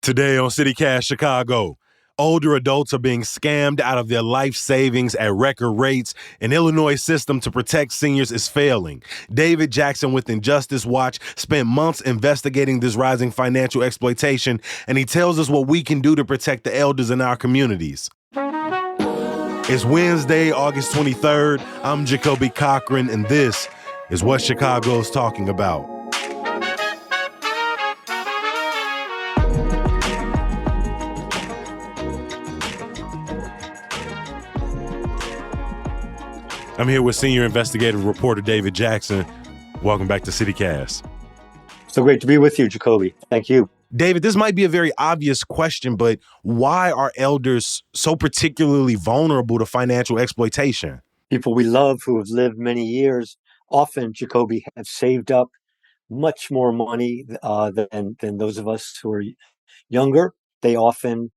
Today on CityCast Chicago, older adults are being scammed out of their life savings at record rates. An Illinois system to protect seniors is failing. David Jackson with Injustice Watch spent months investigating this rising financial exploitation, and he tells us what we can do to protect the elders in our communities. It's Wednesday, August 23rd. I'm Jacoby Cochran, and this is what Chicago's talking about. I'm here with senior investigative reporter David Jackson. Welcome back to CityCast. So great to be with you, Jacoby. Thank you. David, this might be a very obvious question, but why are elders so particularly vulnerable to financial exploitation? People we love who have lived many years often, Jacoby, have saved up much more money than those of us who are younger. They often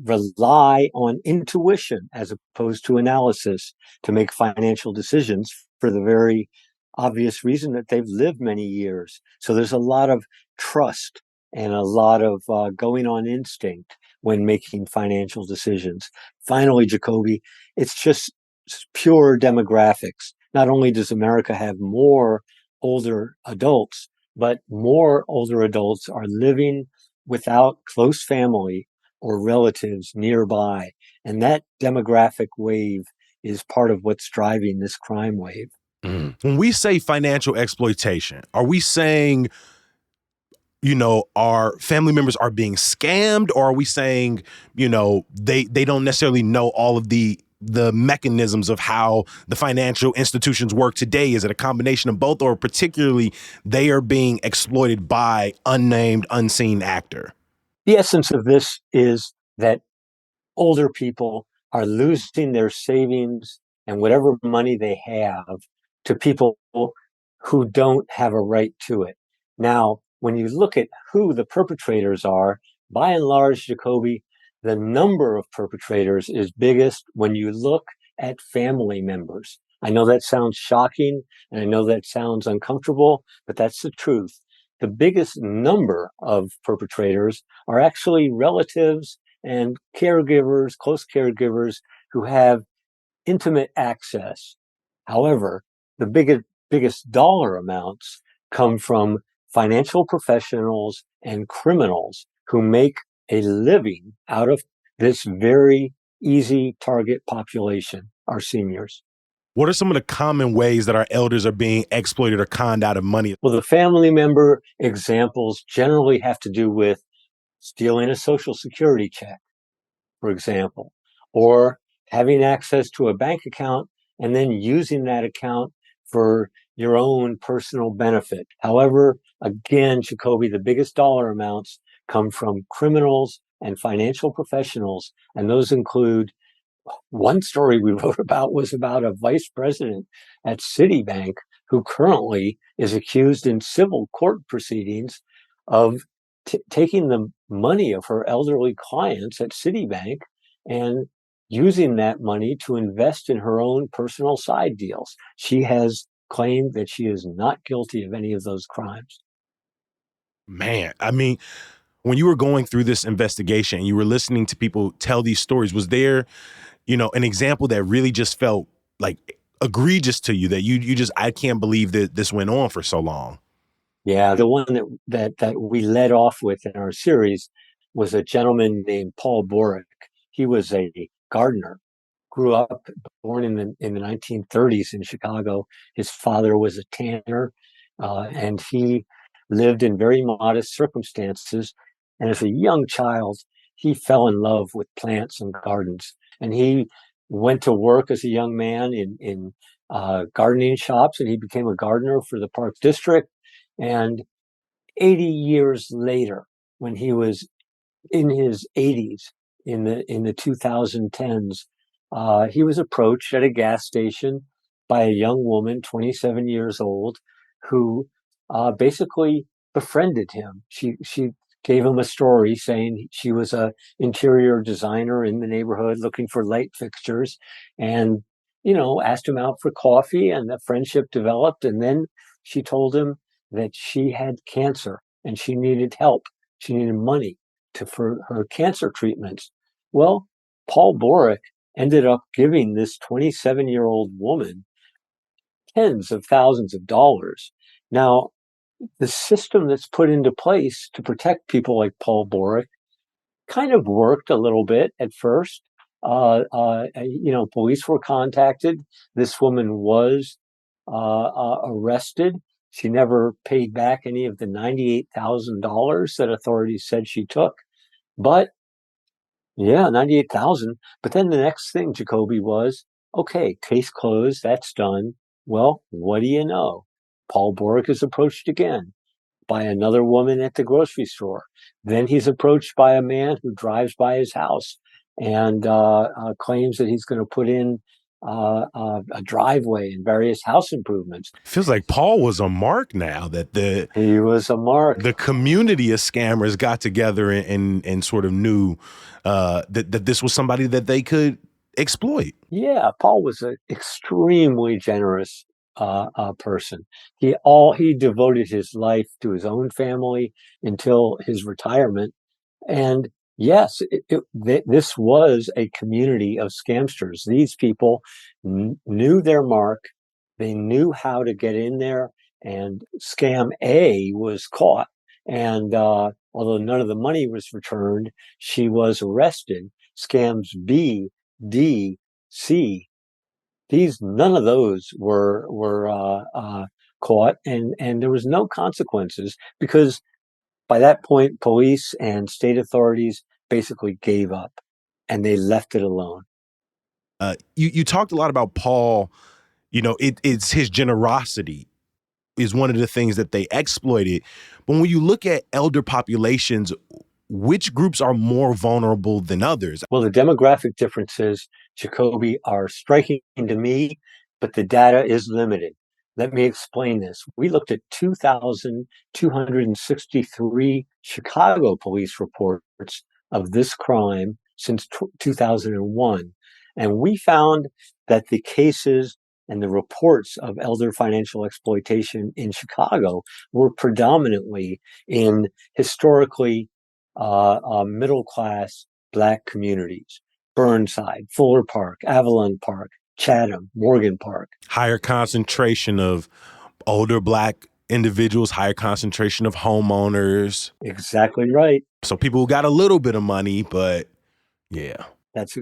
rely on intuition as opposed to analysis to make financial decisions for the very obvious reason that they've lived many years. So there's a lot of trust and a lot of going on instinct when making financial decisions. Finally, Jacoby, it's just pure demographics. Not only does America have more older adults, but more older adults are living without close family or relatives nearby. And that demographic wave is part of what's driving this crime wave. When we say financial exploitation, are we saying, our family members are being scammed, or are we saying, they don't necessarily know all of the mechanisms of how the financial institutions work today? Is it a combination of both, or particularly they are being exploited by unnamed, unseen actor? The essence of this is that older people are losing their savings and whatever money they have to people who don't have a right to it. Now, when you look at who the perpetrators are, by and large, Jacoby, the number of perpetrators is biggest when you look at family members. I know that sounds shocking, and I know that sounds uncomfortable, but that's the truth. The biggest number of perpetrators are actually relatives and caregivers, close caregivers who have intimate access. However, the biggest dollar amounts come from financial professionals and criminals who make a living out of this very easy target population, our seniors. What are some of the common ways that our elders are being exploited or conned out of money? Well, the family member examples generally have to do with stealing a Social Security check, for example, or having access to a bank account and then using that account for your own personal benefit. However, again, Jacoby, the biggest dollar amounts come from criminals and financial professionals, and those include, one story we wrote about was about a vice president at Citibank who currently is accused in civil court proceedings of taking the money of her elderly clients at Citibank and using that money to invest in her own personal side deals. She has claimed that she is not guilty of any of those crimes. Man, I mean, when you were going through this investigation and you were listening to people tell these stories, was there, an example that really just felt like egregious to you, that you just, I can't believe that this went on for so long? Yeah, the one that we led off with in our series was a gentleman named Paul Borick. He was a gardener, grew up, born in the 1930s in Chicago. His father was a tanner, and he lived in very modest circumstances. And as a young child, he fell in love with plants and gardens. And he went to work as a young man in gardening shops, and he became a gardener for the Park District. And 80 years later, when he was in his 80s, in the 2010s, he was approached at a gas station by a young woman, 27 years old, who basically befriended him. She gave him a story saying she was an interior designer in the neighborhood looking for light fixtures, and asked him out for coffee, and the friendship developed. And then she told him that she had cancer and she needed help She needed money for her cancer treatments. Well, Paul Boric ended up giving this 27-year-old woman tens of thousands of dollars. Now, the system that's put into place to protect people like Paul Boric kind of worked a little bit at first. Police were contacted. This woman was arrested. She never paid back any of the $98,000 that authorities said she took. But yeah, 98,000. But then the next thing, Jacoby, was, okay, case closed. That's done. Well, what do you know? Paul Boric is approached again by another woman at the grocery store. Then he's approached by a man who drives by his house and claims that he's going to put in a driveway and various house improvements. Feels like Paul was a mark now, that he was a mark. The community of scammers got together and sort of knew that this was somebody that they could exploit. Yeah, Paul was an extremely generous person. He devoted his life to his own family until his retirement. And yes, this was a community of scamsters. These people knew their mark. They knew how to get in there, and scam A was caught. And although none of the money was returned, she was arrested. Scams B, D, C, none of those were caught, and there was no consequences, because by that point, police and state authorities basically gave up and they left it alone. You talked a lot about Paul. It's his generosity is one of the things that they exploited. But when you look at elder populations, which groups are more vulnerable than others? Well, the demographic differences, Jacoby, are striking to me, but the data is limited. Let me explain this. We looked at 2,263 Chicago police reports of this crime since 2001. And we found that the cases and the reports of elder financial exploitation in Chicago were predominantly in historically middle-class Black communities: Burnside, Fuller Park, Avalon Park, Chatham, Morgan Park. Higher concentration of older Black individuals, higher concentration of homeowners. Exactly right. So people who got a little bit of money, but yeah. That's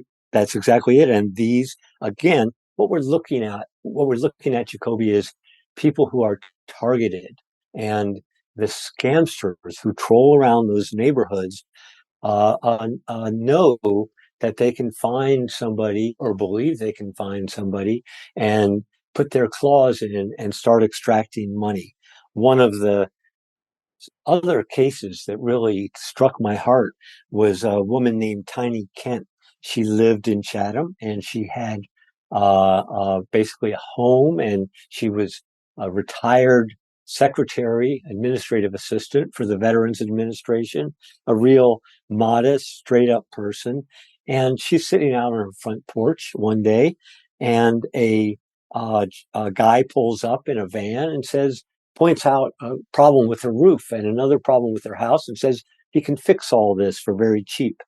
exactly it. And these, again, what we're looking at, Jacoby, is people who are targeted, and the scamsters who troll around those neighborhoods know that they can find somebody, or believe they can find somebody, and put their claws in and start extracting money. One of the other cases that really struck my heart was a woman named Tiny Kent. She lived in Chatham, and she had basically a home, and she was a retired secretary, administrative assistant for the Veterans Administration, a real modest, straight up person. And she's sitting out on her front porch one day, and a guy pulls up in a van and points out a problem with her roof and another problem with her house, and says he can fix all this for very cheap.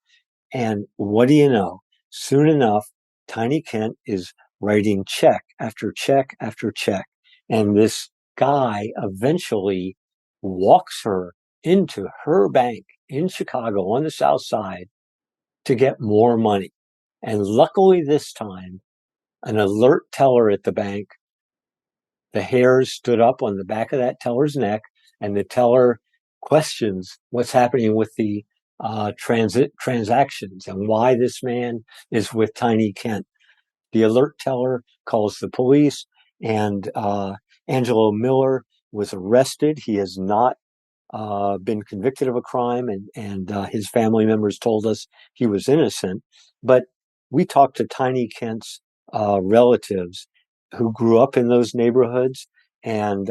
And what do you know? Soon enough, Tiny Kent is writing check after check after check. And this guy eventually walks her into her bank in Chicago on the South Side to get more money. And luckily this time, an alert teller at the bank, the hairs stood up on the back of that teller's neck, and the teller questions what's happening with the transactions and why this man is with Tiny Kent. The alert teller calls the police, and Angelo Miller was arrested. He has not been convicted of a crime, and his family members told us he was innocent. But we talked to Tiny Kent's relatives who grew up in those neighborhoods, and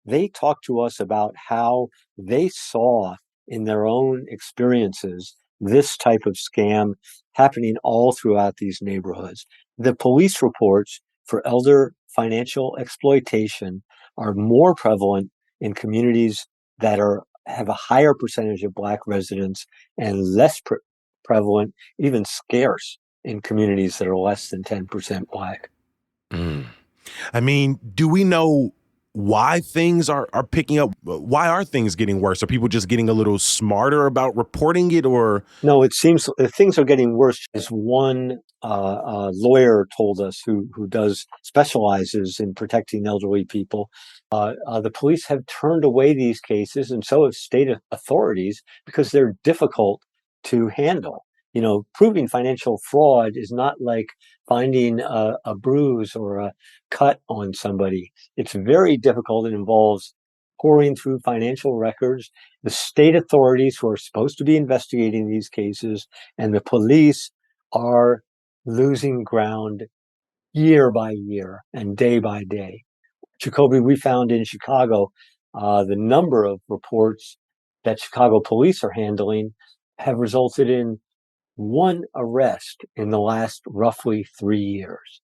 they talked to us about how they saw in their own experiences this type of scam happening all throughout these neighborhoods. The police reports for elder financial exploitation are more prevalent in communities that are have a higher percentage of Black residents and less prevalent, even scarce, in communities that are less than 10% Black. Mm. I mean, do we know why things are picking up? Why are things getting worse? Are people just getting a little smarter about reporting it, or? No, it seems things are getting worse. As one lawyer told us, who does specializes in protecting elderly people, the police have turned away these cases, and so have state authorities, because they're difficult to handle. You know, proving financial fraud is not like finding a bruise or a cut on somebody. It's very difficult. It involves pouring through financial records. The state authorities who are supposed to be investigating these cases and the police are losing ground year by year and day by day. Jacoby, we found in Chicago, the number of reports that Chicago police are handling have resulted in one arrest in the last roughly 3 years.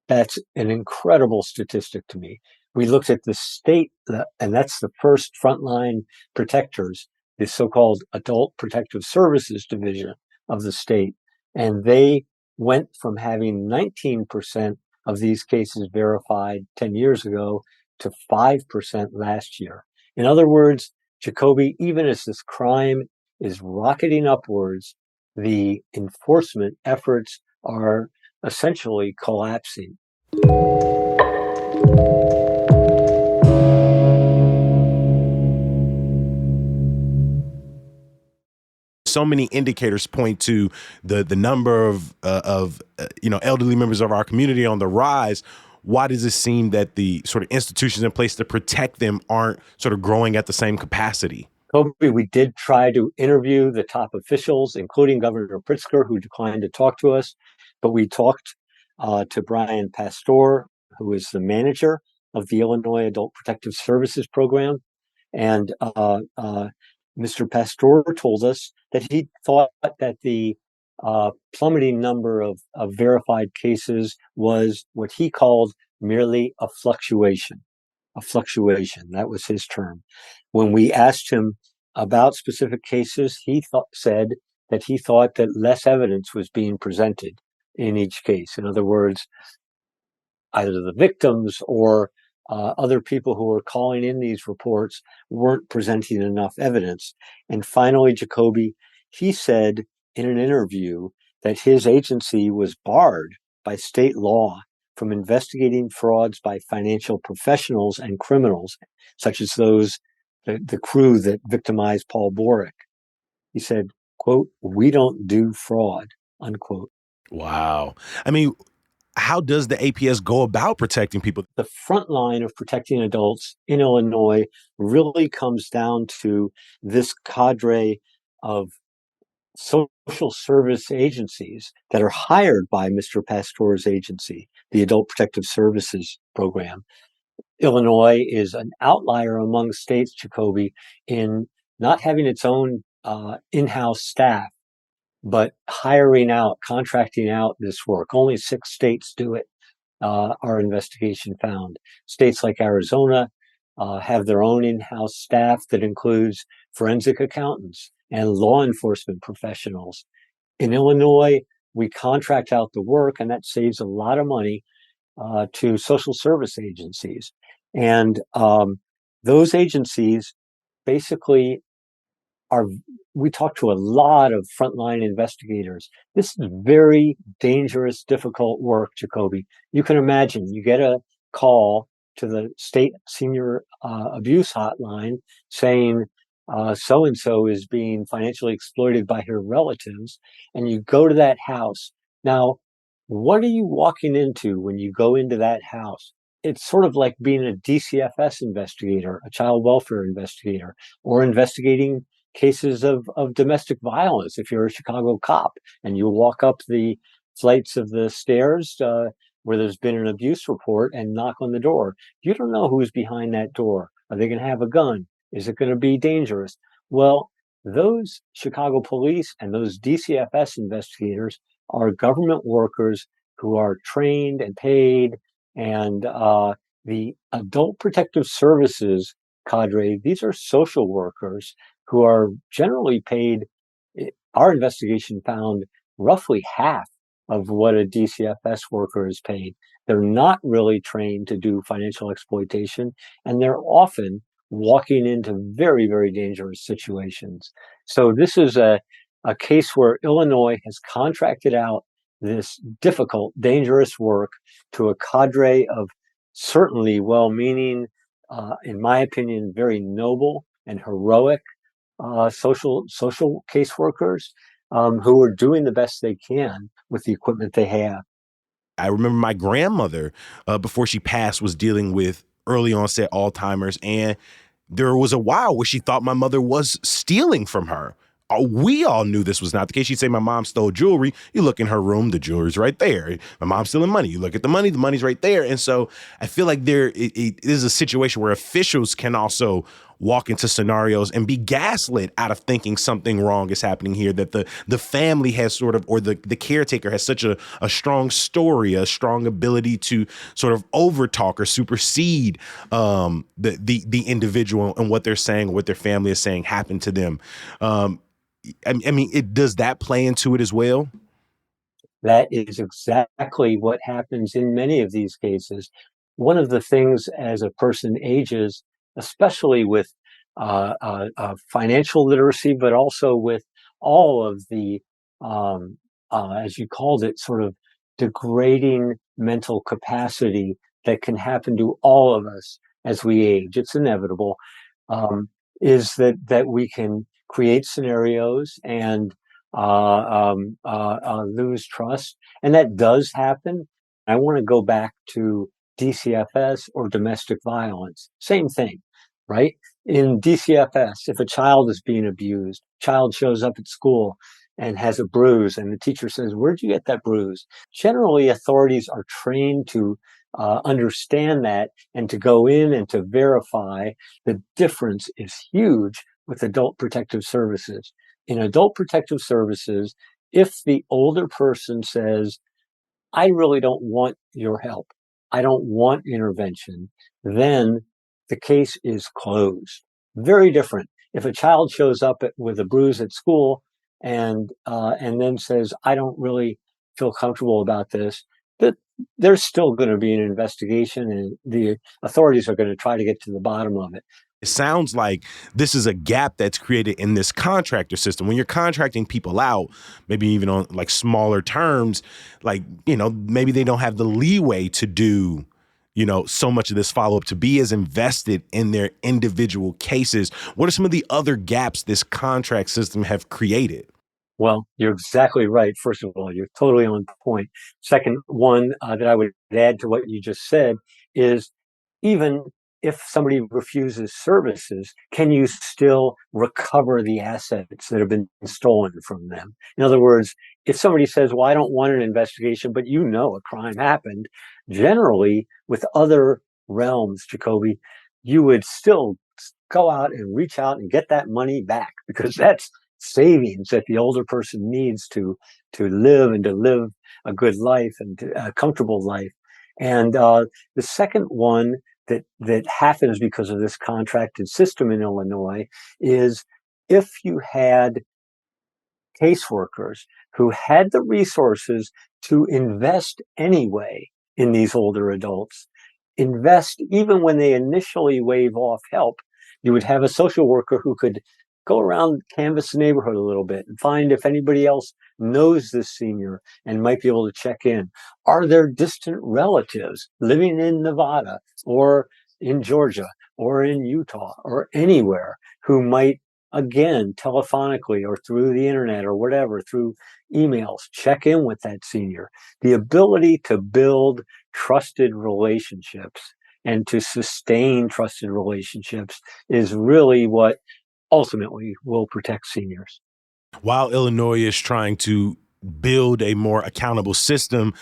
That's an incredible statistic to me. We looked at the state, and that's the first frontline protectors, the so-called Adult Protective Services Division of the state. And they went from having 19% of these cases verified 10 years ago to 5% last year. In other words, Jacoby, even as this crime is rocketing upwards, the enforcement efforts are essentially collapsing. So many indicators point to the number of elderly members of our community on the rise. Why does it seem that the sort of institutions in place to protect them aren't sort of growing at the same capacity? Kobe, we did try to interview the top officials, including Governor Pritzker, who declined to talk to us. But we talked to Brian Pastor, who is the manager of the Illinois Adult Protective Services Program. And Mr. Pastor told us that he thought that the plummeting number of verified cases was what he called merely a fluctuation. A fluctuation, that was his term. When we asked him about specific cases, he said that he thought that less evidence was being presented in each case. In other words, either the victims or other people who were calling in these reports weren't presenting enough evidence. And finally, Jacoby, he said in an interview that his agency was barred by state law from investigating frauds by financial professionals and criminals, such as the crew that victimized Paul Boric. He said, quote, "We don't do fraud," unquote. Wow. I mean, how does the APS go about protecting people? The front line of protecting adults in Illinois really comes down to this cadre of social service agencies that are hired by Mr. Pastor's agency, the Adult Protective Services Program. Illinois is an outlier among states, Jacoby, in not having its own in-house staff, but hiring out, contracting out this work. Only 6 states do it, our investigation found. States like Arizona have their own in-house staff that includes forensic accountants and law enforcement professionals. In Illinois, we contract out the work, and that saves a lot of money to social service agencies. And those agencies basically we talk to a lot of frontline investigators. This is very dangerous, difficult work, Jacoby. You can imagine you get a call to the state senior abuse hotline saying so-and-so is being financially exploited by her relatives, and you go to that house. Now, what are you walking into when you go into that house? It's sort of like being a DCFS investigator, a child welfare investigator, or investigating cases of domestic violence. If you're a Chicago cop and you walk up the flights of the stairs where there's been an abuse report and knock on the door, you don't know who's behind that door. Are they going to have a gun? Is it going to be dangerous? Well, those Chicago police and those DCFS investigators are government workers who are trained and paid, and the Adult Protective Services cadre. These are social workers who are generally paid. Our investigation found roughly half of what a DCFS worker is paid. They're not really trained to do financial exploitation, and they're often walking into very, very dangerous situations. So this is a case where Illinois has contracted out this difficult, dangerous work to a cadre of certainly well-meaning, in my opinion, very noble and heroic social caseworkers who are doing the best they can with the equipment they have. I remember my grandmother, before she passed, was dealing with early onset Alzheimer's, and there was a while where she thought my mother was stealing from her. We all knew this was not the case. She'd say my mom stole jewelry. You look in her room, the jewelry's right there. My mom's stealing money. You look at the money's right there. And so I feel like it is a situation where officials can also walk into scenarios and be gaslit out of thinking something wrong is happening here, that the family has sort of, or the caretaker has such a strong story, a strong ability to sort of overtalk or supersede the individual and what they're saying, what their family is saying happened to them. I mean, does that play into it as well? That is exactly what happens in many of these cases. One of the things as a person ages, especially with financial literacy, but also with all of the, as you called it, sort of degrading mental capacity that can happen to all of us as we age. It's inevitable. Is that we can create scenarios and lose trust, and that does happen. I want to go back to DCFS or domestic violence. Same thing, right? In DCFS, if a child is being abused, child shows up at school and has a bruise, and the teacher says, "Where'd you get that bruise?" Generally, authorities are trained to understand that and to go in and to verify. The difference is huge with adult protective services. In adult protective services, if the older person says, "I really don't want your help, I don't want intervention," then the case is closed. Very different. If a child shows up with a bruise at school and then says, "I don't really feel comfortable about this," that there's still going to be an investigation, and the authorities are going to try to get to the bottom of it. It sounds like this is a gap that's created in this contractor system. When you're contracting people out, maybe even on like smaller terms, like, maybe they don't have the leeway to do, so much of this follow-up, to be as invested in their individual cases. What are some of the other gaps this contract system have created? Well, you're exactly right. First of all, you're totally on point. Second one that I would add to what you just said is, even if somebody refuses services, can you still recover the assets that have been stolen from them? In other words, if somebody says, "Well, I don't want an investigation," but a crime happened, generally with other realms, Jacoby, you would still go out and reach out and get that money back, because that's savings that the older person needs to live and to live a good life and a comfortable life. And the second one that happens because of this contracted system in Illinois is, if you had caseworkers who had the resources to invest anyway in these older adults, invest even when they initially waive off help, you would have a social worker who could go around, canvass the neighborhood a little bit and find if anybody else knows this senior and might be able to check in. Are there distant relatives living in Nevada or in Georgia or in Utah or anywhere who might, again, telephonically or through the internet or whatever, through emails, check in with that senior? The ability to build trusted relationships and to sustain trusted relationships is really what ultimately will protect seniors. While Illinois is trying to build a more accountable system,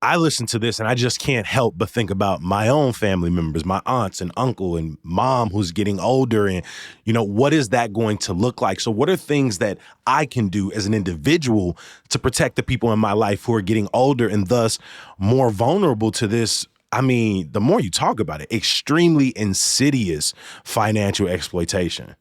I listen to this and I just can't help but think about my own family members, my aunts and uncle and mom who's getting older. And, what is that going to look like? So what are things that I can do as an individual to protect the people in my life who are getting older and thus more vulnerable to this I mean, the more you talk about it, extremely insidious financial exploitation.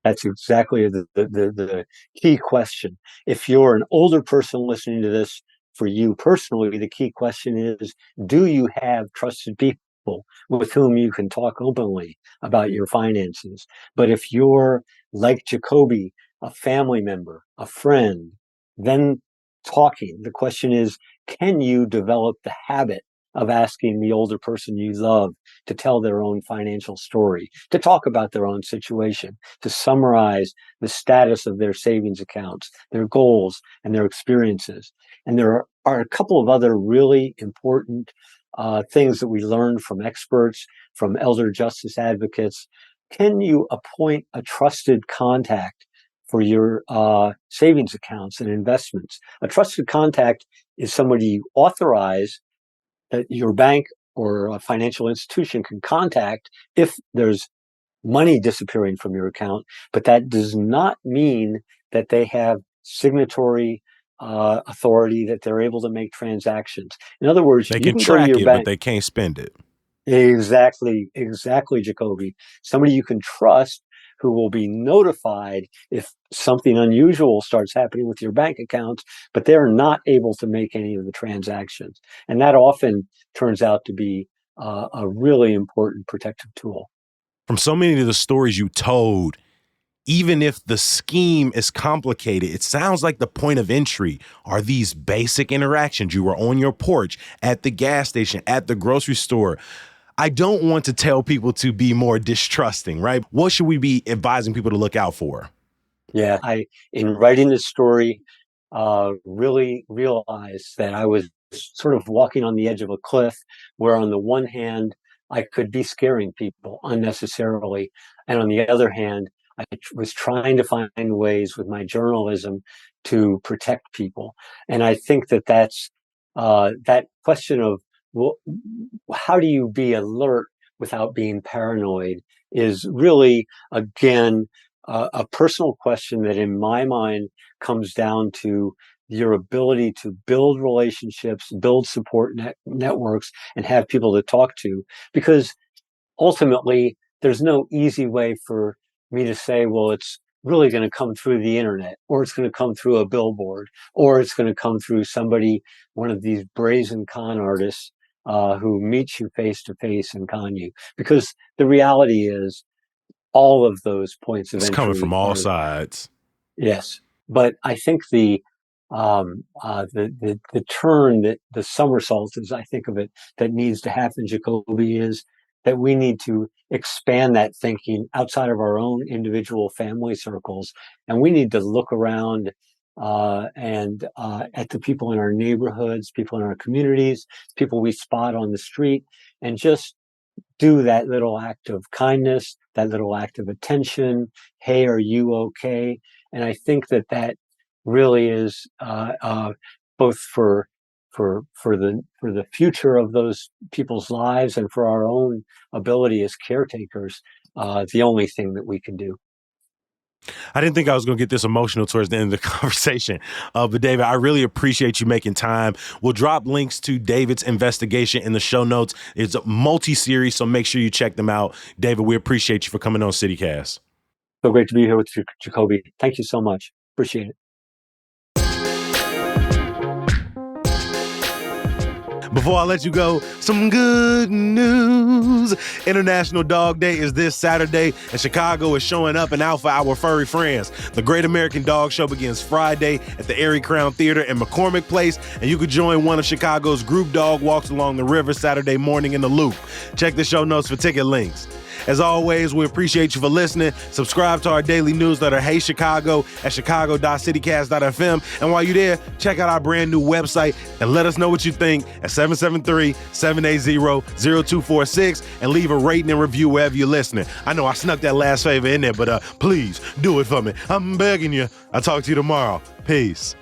That's exactly the key question. If you're an older person listening to this, for you personally, the key question is, do you have trusted people with whom you can talk openly about your finances? But if you're like Jacoby, a family member, a friend, then talking, the question is, can you develop the habit of asking the older person you love to tell their own financial story, to talk about their own situation, to summarize the status of their savings accounts, their goals, and their experiences? And there are a couple of other really important things that we learn from experts, from elder justice advocates. Can you appoint a trusted contact for your savings accounts and investments? A trusted contact is somebody you authorize that your bank or a financial institution can contact if there's money disappearing from your account, but that does not mean that they have signatory authority, that they're able to make transactions. In other words, They you can can go to track your it, bank. but they can't spend it. Exactly, Jacoby. Somebody you can trust who will be notified if something unusual starts happening with your bank accounts, but they're not able to make any of the transactions. And that often turns out to be a really important protective tool. From so many of the stories you told, even if the scheme is complicated, it sounds like the point of entry are these basic interactions. You were on your porch, at the gas station, at the grocery store. I don't want to tell people to be more distrusting, right? What should we be advising people to look out for? Yeah, in writing this story, really realized that I was sort of walking on the edge of a cliff where on the one hand, I could be scaring people unnecessarily. And on the other hand, I was trying to find ways with my journalism to protect people. And I think that that's that question of, well, how do you be alert without being paranoid is really, again, a personal question that in my mind comes down to your ability to build relationships, build support networks, and have people to talk to. Because ultimately, there's no easy way for me to say, well, it's really going to come through the internet, or it's going to come through a billboard, or it's going to come through somebody, one of these brazen con artists who meets you face to face and con you. Because the reality is, all of those points of It's entry coming from all sides. Yes, but I think the turn, that the somersault, as I think of it, that needs to happen, Jacoby, is that we need to expand that thinking outside of our own individual family circles, and we need to look around and at the people in our neighborhoods, people in our communities, people we spot on the street, and just do that little act of kindness, that little act of attention. Hey, are you okay? And I think that that really is both for the future of those people's lives and for our own ability as caretakers, the only thing that we can do. I didn't think I was going to get this emotional towards the end of the conversation. But David, I really appreciate you making time. We'll drop links to David's investigation in the show notes. It's a multi-series, so make sure you check them out. David, we appreciate you for coming on CityCast. So great to be here with you, Jacoby. Thank you so much. Appreciate it. Before I let you go, some good news. International Dog Day is this Saturday, and Chicago is showing up and out for our furry friends. The Great American Dog Show begins Friday at the Erie Crown Theater in McCormick Place, and you could join one of Chicago's group dog walks along the river Saturday morning in the Loop. Check the show notes for ticket links. As always, we appreciate you for listening. Subscribe to our daily newsletter, Hey Chicago, at chicago.citycast.fm. And while you're there, check out our brand new website and let us know what you think at 773-780-0246 and leave a rating and review wherever you're listening. I know I snuck that last favor in there, but please do it for me. I'm begging you. I'll talk to you tomorrow. Peace.